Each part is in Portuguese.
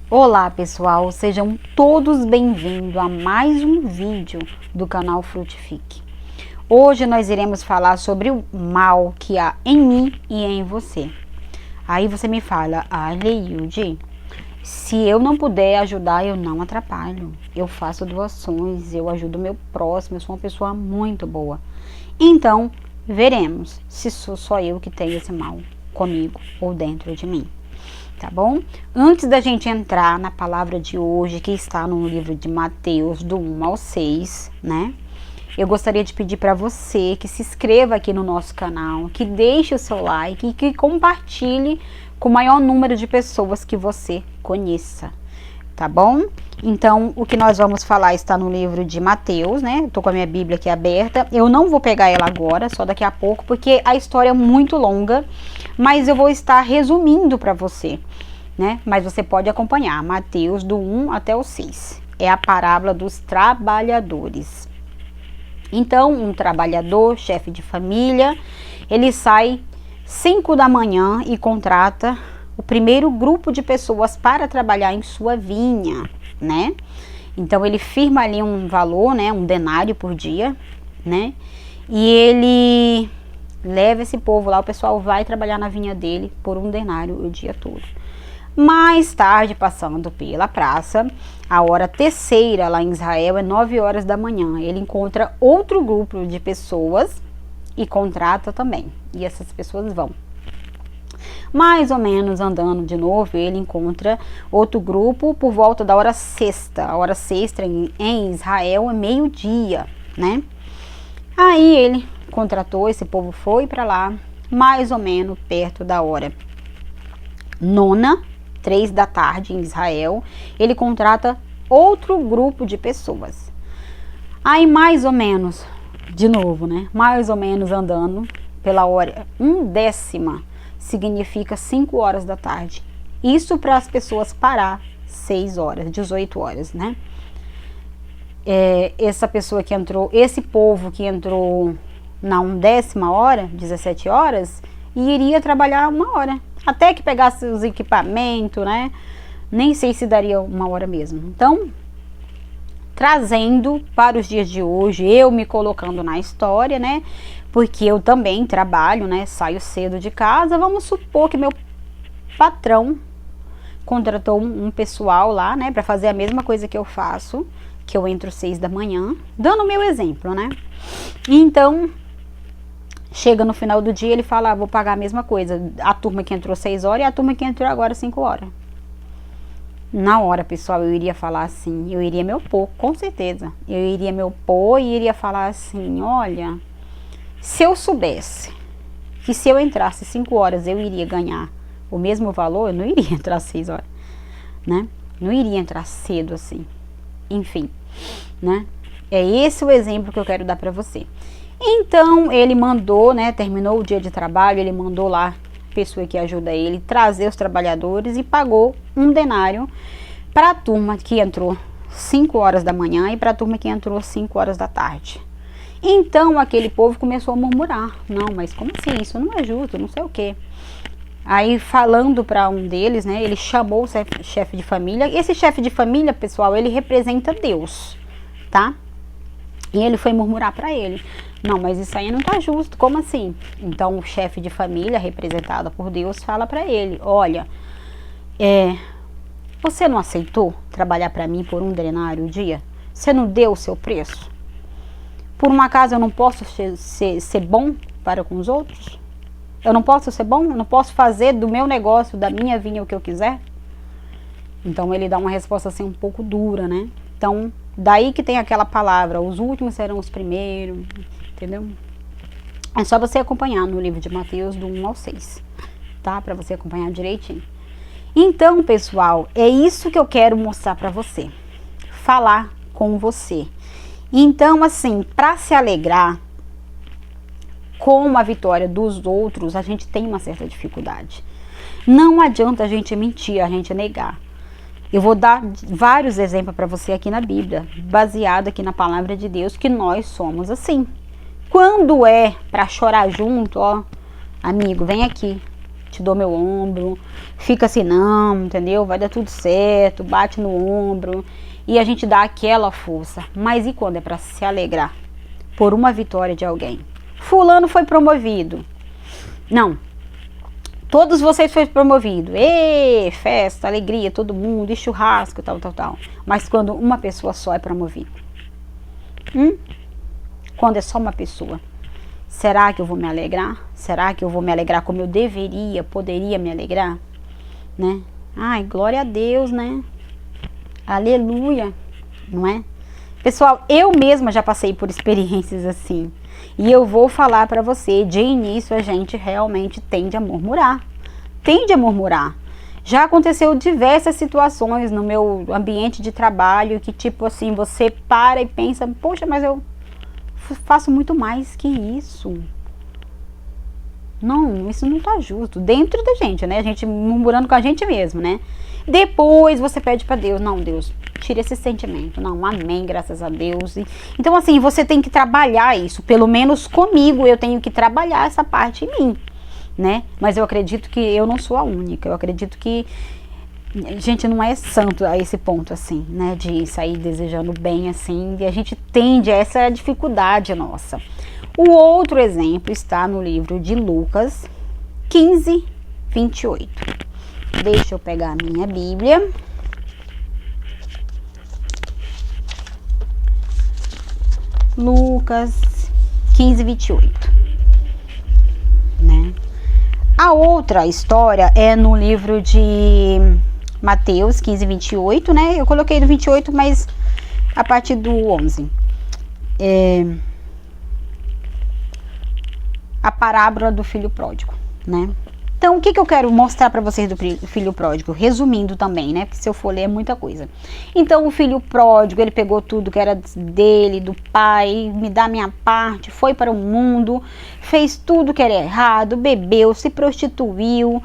Olá pessoal, sejam todos bem-vindos a mais um vídeo do canal Frutifique. Hoje nós iremos falar sobre o mal que há em mim e em você. Aí você me fala, Leilde, se eu não puder ajudar, eu não atrapalho. Eu faço doações, eu ajudo o meu próximo, eu sou uma pessoa muito boa. Então, veremos se sou só eu que tenho esse mal comigo ou dentro de mim. Tá bom? Antes da gente entrar na palavra de hoje, que está no livro de Mateus, do 1 ao 6, né? Eu gostaria de pedir para você que se inscreva aqui no nosso canal, que deixe o seu like e que compartilhe com o maior número de pessoas que você conheça, tá bom? Então, o que nós vamos falar está no livro de Mateus, né? Eu tô com a minha Bíblia aqui aberta. Eu não vou pegar ela agora, só daqui a pouco, porque a história é muito longa, mas eu vou estar resumindo para você, né? Mas você pode acompanhar, Mateus do 1 até o 6. É a parábola dos trabalhadores. Então, um trabalhador, chefe de família, ele sai 5 da manhã e contrata o primeiro grupo de pessoas para trabalhar em sua vinha, né? Então ele firma ali um valor, né, um denário por dia, né? E ele leva esse povo lá, o pessoal vai trabalhar na vinha dele por um denário o dia todo. Mais tarde, passando pela praça, a hora terceira lá em Israel é 9 horas da manhã. Ele encontra outro grupo de pessoas e contrata também. E essas pessoas vão. Mais ou menos andando de novo, ele encontra outro grupo por volta da hora sexta. A hora sexta em Israel é meio-dia, né? Aí ele contratou, esse povo foi para lá, mais ou menos perto da hora nona, 3 da tarde em Israel, ele contrata outro grupo de pessoas. Aí mais ou menos, de novo, né? Mais ou menos andando pela hora 1/10 significa 5 horas da tarde. Isso para as pessoas parar 6 horas, 18 horas, né? Essa pessoa que entrou, esse povo que entrou na 1/10 hora, 17 horas, iria trabalhar 1 hora. Até que pegasse os equipamentos, né? Nem sei se daria 1 hora mesmo. Então, trazendo para os dias de hoje, eu me colocando na história, né? Porque eu também trabalho, né? Saio cedo de casa. Vamos supor que meu patrão contratou um pessoal lá, né? Para fazer a mesma coisa que eu faço, que eu entro 6 da manhã, dando o meu exemplo, né? Então, chega no final do dia, ele fala, vou pagar a mesma coisa. A turma que entrou 6 horas e a turma que entrou agora 5 horas. Na hora, pessoal, eu iria falar assim, eu iria me opor, com certeza. Eu iria me opor e iria falar assim, olha, se eu soubesse que se eu entrasse 5 horas eu iria ganhar o mesmo valor, eu não iria entrar 6 horas, né? Não iria entrar cedo assim. Enfim, né? É esse o exemplo que eu quero dar para você. Então, ele mandou, né? Terminou o dia de trabalho, ele mandou lá a pessoa que ajuda ele trazer os trabalhadores e pagou um denário para a turma que entrou 5 horas da manhã e para a turma que entrou 5 horas da tarde. Então, aquele povo começou a murmurar. Não, mas como assim? Isso não é justo, não sei o quê. Aí, falando para um deles, né? Ele chamou o chefe de família. Esse chefe de família, pessoal, ele representa Deus, tá? E ele foi murmurar para ele. Não, mas isso aí não tá justo, como assim? Então, o chefe de família, representado por Deus, fala para ele, olha, você não aceitou trabalhar para mim por um denário o dia? Você não deu o seu preço? Por um acaso eu não posso ser bom para com os outros? Eu não posso ser bom? Eu não posso fazer do meu negócio, da minha vinha, o que eu quiser? Então ele dá uma resposta assim um pouco dura, né? Então, daí que tem aquela palavra, os últimos serão os primeiros, entendeu? É só você acompanhar no livro de Mateus do 1 ao 6, tá? Para você acompanhar direitinho. Então, pessoal, é isso que eu quero mostrar para você. Falar com você. Então, assim, para se alegrar com a vitória dos outros, a gente tem uma certa dificuldade. Não adianta a gente mentir, a gente negar. Eu vou dar vários exemplos para você aqui na Bíblia, baseado aqui na palavra de Deus, que nós somos assim. Quando é para chorar junto, ó, amigo, vem aqui. te dou meu ombro, fica assim não, entendeu? Vai dar tudo certo, bate no ombro e a gente dá aquela força. Mas e quando é para se alegrar por uma vitória de alguém? Fulano foi promovido. Não. Todos vocês foram promovidos. Ê, festa, alegria, todo mundo, e churrasco, tal. Mas quando uma pessoa só é promovida? Quando é só uma pessoa? Será que eu vou me alegrar? Será que eu vou me alegrar como eu deveria, poderia me alegrar? Né? Ai, glória a Deus, né? Aleluia, não é? Pessoal, eu mesma já passei por experiências assim. E eu vou falar para você, de início a gente realmente tende a murmurar. Já aconteceu diversas situações no meu ambiente de trabalho que tipo assim, você para e pensa, poxa, mas eu faço muito mais que isso. Não, isso não tá justo. Dentro da gente, né? A gente murmurando com a gente mesmo, né? Depois você pede para Deus, não, Deus, tira esse sentimento. Não, amém, graças a Deus. Então assim, você tem que trabalhar isso. Pelo menos comigo eu tenho que trabalhar essa parte em mim, né? Mas eu acredito que eu não sou a única. Eu acredito que a gente não é santo a esse ponto assim, né? De sair desejando bem assim. E a gente tende a essa dificuldade nossa. O outro exemplo está no livro de Lucas 15, 28. Deixa eu pegar a minha Bíblia. Lucas 15, 28. Né? A outra história é no livro de Mateus 15, 28, né? Eu coloquei do 28, mas a partir do 11. A parábola do filho pródigo, né? Então, o que eu quero mostrar para vocês do filho pródigo? Resumindo também, né? Porque se eu for ler é muita coisa. Então, o filho pródigo, ele pegou tudo que era dele, do pai, me dá minha parte, foi para o mundo, fez tudo que era errado, bebeu, se prostituiu.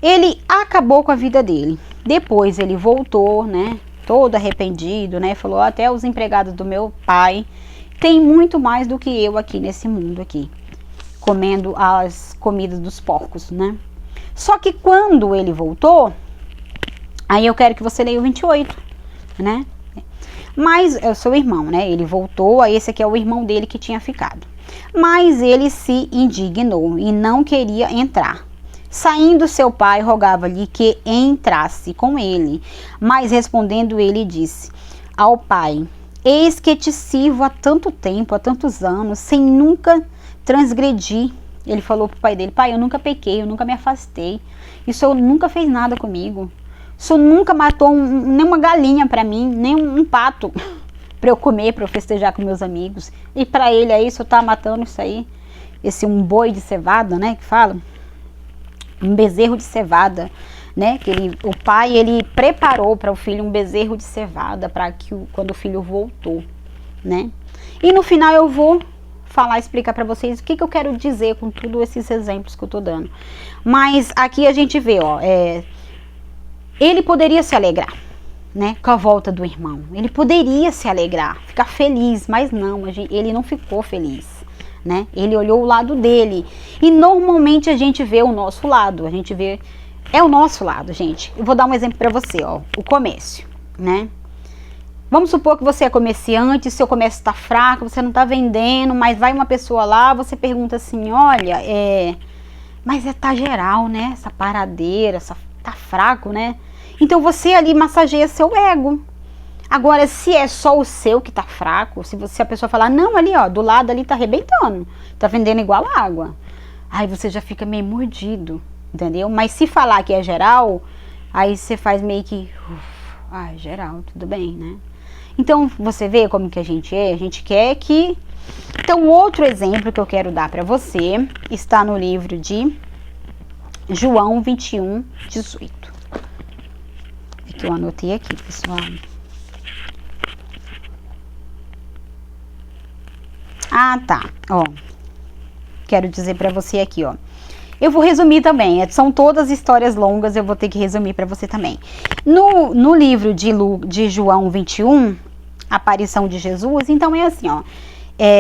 Ele acabou com a vida dele. Depois ele voltou, né? Todo arrependido, né? Falou, até os empregados do meu pai tem muito mais do que eu aqui nesse mundo aqui, comendo as comidas dos porcos, né? Só que quando ele voltou, aí eu quero que você leia o 28, né? Mas é o seu irmão, né? Ele voltou, aí esse aqui é o irmão dele que tinha ficado. Mas ele se indignou e não queria entrar. Saindo seu pai, rogava-lhe que entrasse com ele. Mas respondendo ele disse ao pai, eis que te sirvo há tanto tempo, há tantos anos, sem nunca transgredir. Ele falou pro pai dele, pai, eu nunca pequei, eu nunca me afastei, e o senhor nunca fez nada comigo, o senhor nunca matou nem uma galinha para mim, nem um pato para eu comer, para eu festejar com meus amigos, e para ele aí, o senhor tá matando isso aí, um boi de cevada, né, que fala, um bezerro de cevada, né, que o pai, ele preparou para o filho um bezerro de cevada, para que quando o filho voltou, né, e no final eu vou explicar para vocês o que eu quero dizer com todos esses exemplos que eu tô dando. Mas aqui a gente vê, ó, ele poderia se alegrar, né, com a volta do irmão. Ele poderia se alegrar, ficar feliz, mas não, ele não ficou feliz, né? Ele olhou o lado dele. E normalmente a gente vê o nosso lado, é o nosso lado, gente. Eu vou dar um exemplo para você, ó, o comércio, né? Vamos supor que você é comerciante, seu comércio está fraco, você não está vendendo, mas vai uma pessoa lá, você pergunta assim, olha, mas tá geral, né? Essa paradeira, tá fraco, né? Então você ali massageia seu ego. Agora, se é só o seu que tá fraco, se a pessoa falar, não, ali ó, do lado ali tá arrebentando, tá vendendo igual água, aí você já fica meio mordido, entendeu? Mas se falar que é geral, aí você faz meio que, geral, tudo bem, né? Então, você vê como que a gente quer que... Então, outro exemplo que eu quero dar para você está no livro de João 21, 18. É que eu anotei aqui, pessoal. Ah, tá. Ó, quero dizer para você aqui, ó. Eu vou resumir também, são todas histórias longas, eu vou ter que resumir para você também. No livro de João 21, a aparição de Jesus, então é assim, ó.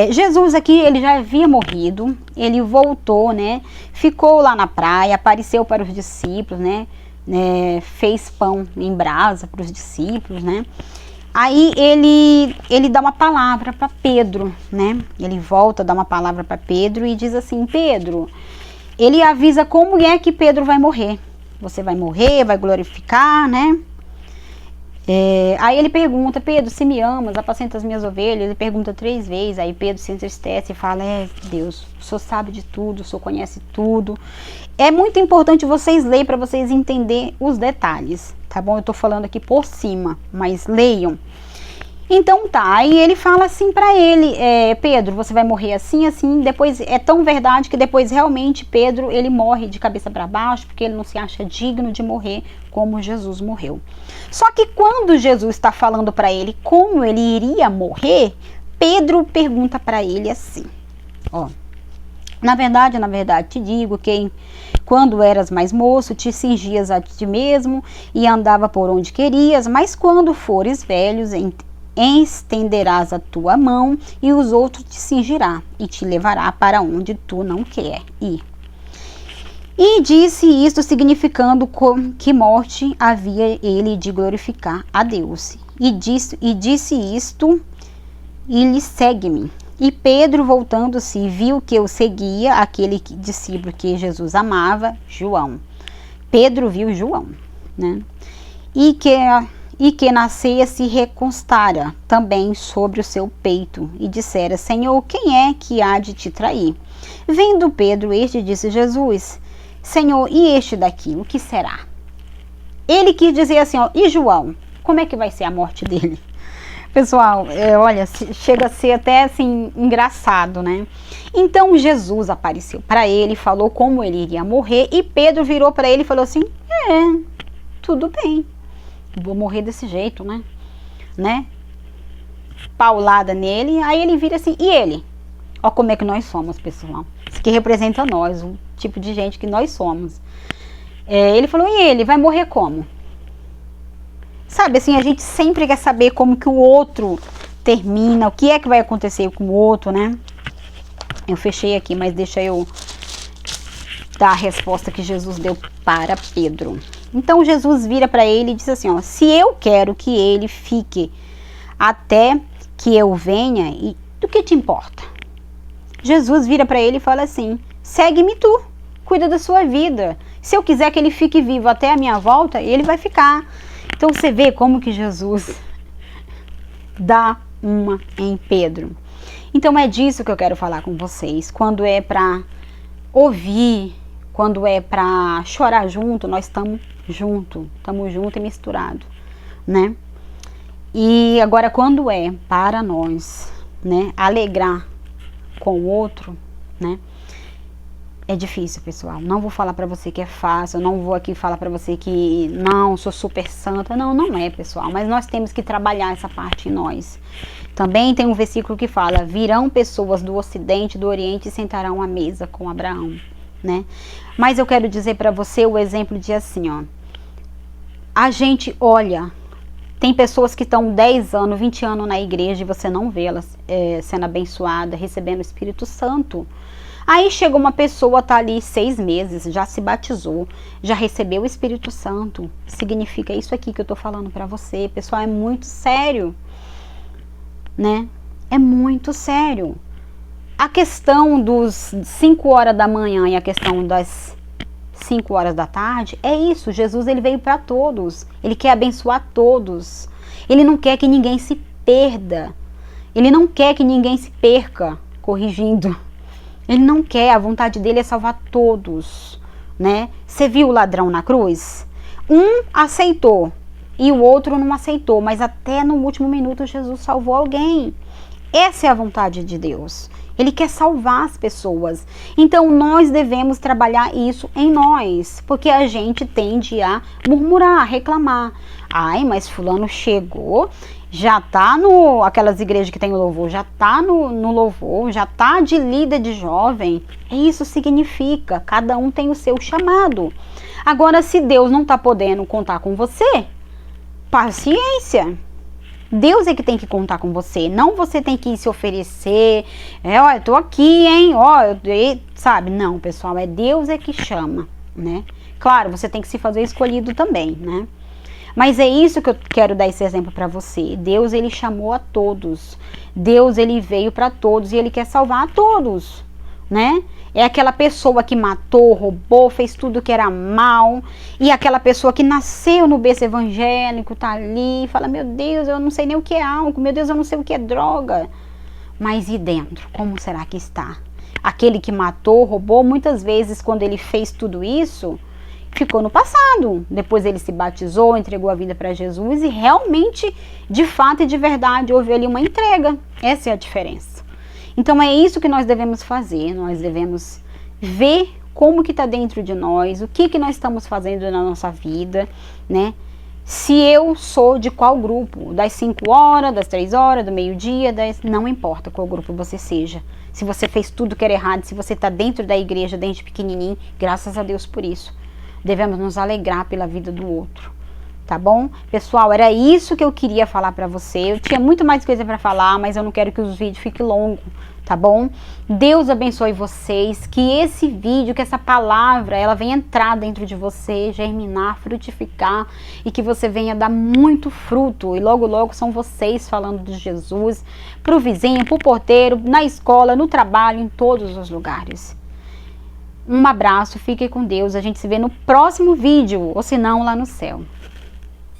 Jesus aqui, ele já havia morrido, ele voltou, né? Ficou lá na praia, apareceu para os discípulos, né? Fez pão em brasa para os discípulos, né? Aí ele dá uma palavra para Pedro, né? Ele volta a dar uma palavra para Pedro e diz assim: Pedro, ele avisa como é que Pedro vai morrer. Você vai morrer, vai glorificar, né? Aí ele pergunta: Pedro, se me amas, apacenta as minhas ovelhas. Ele pergunta 3 vezes. Aí Pedro se entristece e fala: Deus, o Senhor sabe de tudo, o Senhor conhece tudo. É muito importante vocês lerem para vocês entenderem os detalhes, tá bom? Eu tô falando aqui por cima, mas leiam. Então tá, aí ele fala assim para ele: Pedro, você vai morrer assim, assim. Depois é tão verdade que depois realmente Pedro, ele morre de cabeça para baixo, porque ele não se acha digno de morrer como Jesus morreu. Só que quando Jesus está falando para ele como ele iria morrer, Pedro pergunta para ele assim: na verdade te digo que quando eras mais moço, te cingias a ti mesmo e andava por onde querias, mas quando fores velhos, estenderás a tua mão e os outros te cingirá e te levará para onde tu não quer ir. E disse isto significando que morte havia ele de glorificar a Deus. E disse isto e lhe segue-me. E Pedro, voltando-se, viu que eu seguia aquele discípulo que Jesus amava, João. Pedro viu João, né? E que na ceia se reconstara também sobre o seu peito, e dissera: Senhor, quem é que há de te trair? Vendo Pedro disse Jesus: Senhor, e este daqui, o que será? Ele quis dizer assim, e João? Como é que vai ser a morte dele? Pessoal, olha, chega a ser até assim, engraçado, né? Então Jesus apareceu para ele, falou como ele iria morrer, e Pedro virou para ele e falou assim: tudo bem. Vou morrer desse jeito, né? Paulada nele. Aí ele vira assim: e ele? Ó como é que nós somos, pessoal. Isso que representa nós, o tipo de gente que nós somos. Ele falou: e ele? Vai morrer como? Sabe, assim, a gente sempre quer saber como que o outro termina, o que é que vai acontecer com o outro, né? Eu fechei aqui, mas deixa eu dar a resposta que Jesus deu para Pedro. Então Jesus vira para ele e diz assim: se eu quero que ele fique até que eu venha, e do que te importa? Jesus vira para ele e fala assim: segue-me tu, cuida da sua vida. Se eu quiser que ele fique vivo até a minha volta, ele vai ficar. Então você vê como que Jesus dá uma em Pedro. Então é disso que eu quero falar com vocês. Quando é para ouvir, quando é para chorar junto, nós estamos junto e misturado, né? E agora quando é para nós, né, alegrar com o outro, né? É difícil, pessoal. Não vou falar pra você que é fácil, não vou aqui falar pra você que não, sou super santa. Não, não é, pessoal. Mas nós temos que trabalhar essa parte em nós. Também tem um versículo que fala: virão pessoas do ocidente, do oriente e sentarão à mesa com Abraão, né? Mas eu quero dizer pra você o exemplo de assim, a gente olha, tem pessoas que estão 10 anos, 20 anos na igreja e você não vê elas sendo abençoada, recebendo o Espírito Santo. Aí chega uma pessoa, tá ali 6 meses, já se batizou, já recebeu o Espírito Santo. Significa isso aqui que eu tô falando pra você. Pessoal, é muito sério, né? É muito sério. A questão dos 5 horas da manhã e a questão das 5 horas da tarde, é isso. Jesus, ele veio para todos. Ele quer abençoar todos. Ele não quer que ninguém se perda. Ele não quer que ninguém se perca, corrigindo. Ele não quer, a vontade dele é salvar todos, né? Você viu o ladrão na cruz? Um aceitou e o outro não aceitou, mas até no último minuto Jesus salvou alguém. Essa é a vontade de Deus. Ele quer salvar as pessoas. Então nós devemos trabalhar isso em nós, porque a gente tende a murmurar, a reclamar. Ai, mas fulano chegou, já tá no... aquelas igrejas que tem o louvor, já tá no louvor, já tá de líder de jovem. Isso significa, cada um tem o seu chamado. Agora, se Deus não tá podendo contar com você, paciência. Deus é que tem que contar com você, não você tem que se oferecer, ó, eu tô aqui, hein, ó, sabe? Não, pessoal, é Deus é que chama, né? Claro, você tem que se fazer escolhido também, né? Mas é isso que eu quero dar esse exemplo para você. Deus, ele chamou a todos. Deus, ele veio para todos e ele quer salvar a todos, né? É aquela pessoa que matou, roubou, fez tudo que era mal. E aquela pessoa que nasceu no berço evangélico, tá ali e fala, meu Deus, eu não sei nem o que é álcool, meu Deus, eu não sei o que é droga. Mas e dentro? Como será que está? Aquele que matou, roubou, muitas vezes quando ele fez tudo isso, ficou no passado. Depois ele se batizou, entregou a vida para Jesus e realmente, de fato e de verdade, houve ali uma entrega. Essa é a diferença. Então é isso que nós devemos fazer, nós devemos ver como que está dentro de nós, o que nós estamos fazendo na nossa vida, né? Se eu sou de qual grupo, das 5 horas, das 3 horas, do meio-dia, não importa qual grupo você seja. Se você fez tudo que era errado, se você está dentro da igreja, desde pequenininho, graças a Deus por isso. Devemos nos alegrar pela vida do outro. Tá bom? Pessoal, era isso que eu queria falar pra você. Eu tinha muito mais coisa pra falar, mas eu não quero que os vídeos fiquem longos, tá bom? Deus abençoe vocês, que esse vídeo, que essa palavra, ela venha entrar dentro de você, germinar, frutificar e que você venha dar muito fruto. E logo, logo são vocês falando de Jesus pro vizinho, pro porteiro, na escola, no trabalho, em todos os lugares. Um abraço, fique com Deus. A gente se vê no próximo vídeo, ou se não, lá no céu.